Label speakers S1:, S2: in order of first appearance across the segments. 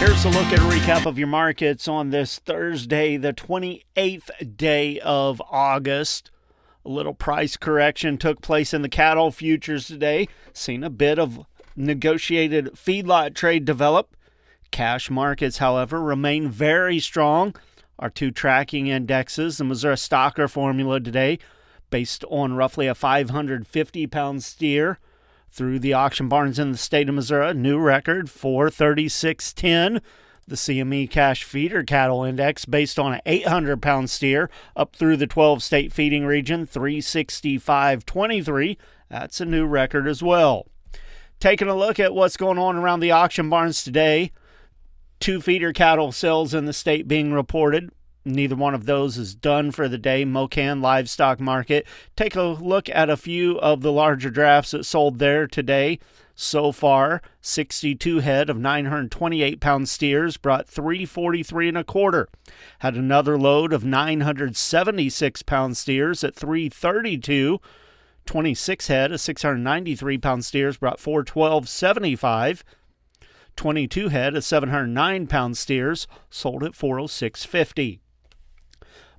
S1: Here's a look at a recap of your markets on this Thursday, the 28th day of August. A little price correction took place in the cattle futures today. Seen a bit of negotiated feedlot trade develop. Cash markets, however, remain very strong. Our two tracking indexes, the Missouri Stocker formula today, based on roughly a 550-pound steer, through the auction barns in the state of Missouri, new record, 436.10. The CME Cash Feeder Cattle Index, based on an 800-pound steer, up through the 12-state feeding region, 365.23. That's a new record as well. Taking a look at what's going on around the auction barns today, two feeder cattle sales in the state being reported. Neither one of those is done for the day. Mocan Livestock Market. Take a look at a few of the larger drafts that sold there today. So far, 62 head of 928-pound steers brought $343.25. Had another load of 976-pound steers at $332. 26 head of 693-pound steers brought $412.75. 22 head of 709-pound steers sold at $406.50.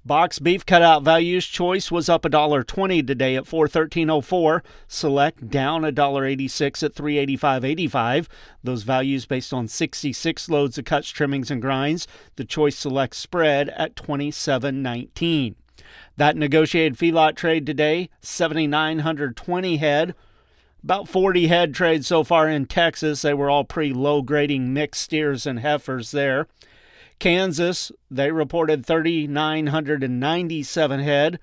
S1: Box beef cutout values, choice was up $1.20 today at $413.04. Select down $1.86 at $385.85. Those values based on 66 loads of cuts, trimmings, and grinds. The choice select spread at $27.19. That negotiated feedlot trade today, 7,920 head. About 40 head trade so far in Texas. They were all pretty low grading mixed steers and heifers there. Kansas, they reported 3,997 head,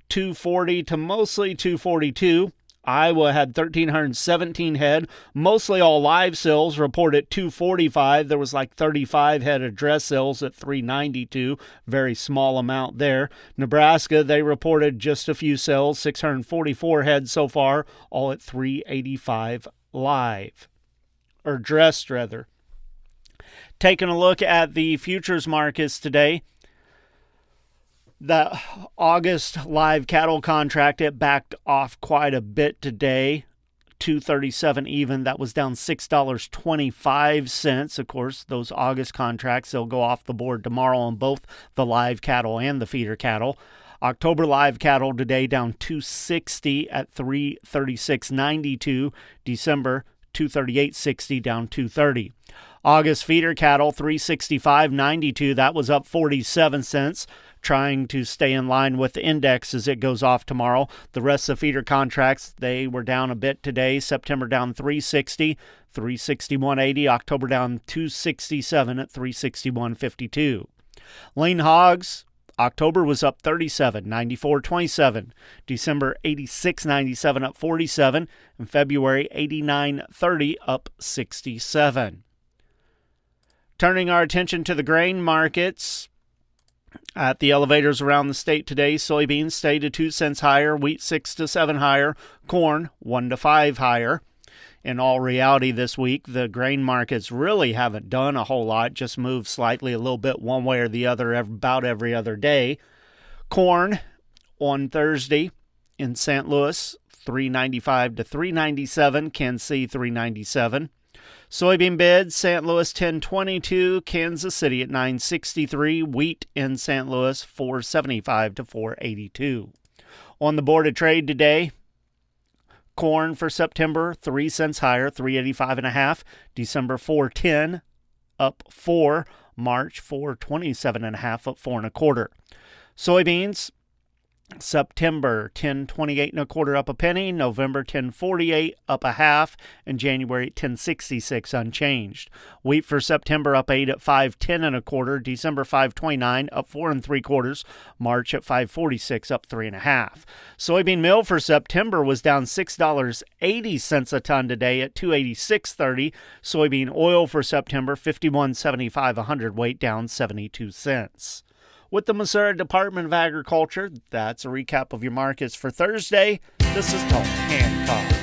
S1: 240 to mostly 242. Iowa had 1,317 head, mostly all live sales, reported 245. There was like 35 head of dress sales at 392, very small amount there. Nebraska, they reported just a few sales, 644 head so far, all at 385 live, or dressed rather. Taking a look at the futures markets today, the August live cattle contract, it backed off quite a bit today, 237 even. That was down $6.25. Of course, those August contracts, they'll go off the board tomorrow on both the live cattle and the feeder cattle. October live cattle today down 260 at 336.92. December 238.60 down 230. August feeder cattle 365.92. That was up 47 cents. Trying to stay in line with the index as it goes off tomorrow. The rest of the feeder contracts, they were down a bit today. September down 360, 361.80. October down 267 at 361.52. Lean hogs, October was up 37, 94.27. December 86.97 up 47. And February 89.30 up 67. Turning our attention to the grain markets. At the elevators around the state today, soybeans stayed at 2 cents higher, wheat 6 to 7 higher, corn 1 to 5 higher. In all reality this week, the grain markets really haven't done a whole lot, just moved slightly a little bit one way or the other about every other day. Corn on Thursday in St. Louis, $3.95 to $3.97, Kansas City $3.97. Soybean bids, St. Louis 10.22, Kansas City at 9.63, wheat in St. Louis 4.75 to 4.82. On the board of trade today, corn for September 3 cents higher, 3.85.5, December 4.10 up 4, March 4.27.5 up 4.25. Soybeans, September 10.28.25 up a penny, November 10.48 up a half, and January 10.66 unchanged. Wheat for September up 8 at 5.10.25, December 5.29 up 4 3/4, March at 5.46 up 3 1/2. Soybean meal for September was down $6.80 a ton today at 286.30. Soybean oil for September 51.75 a hundredweight, down 72 cents. With the Missouri Department of Agriculture, that's a recap of your markets for Thursday. This is Tom Hancock.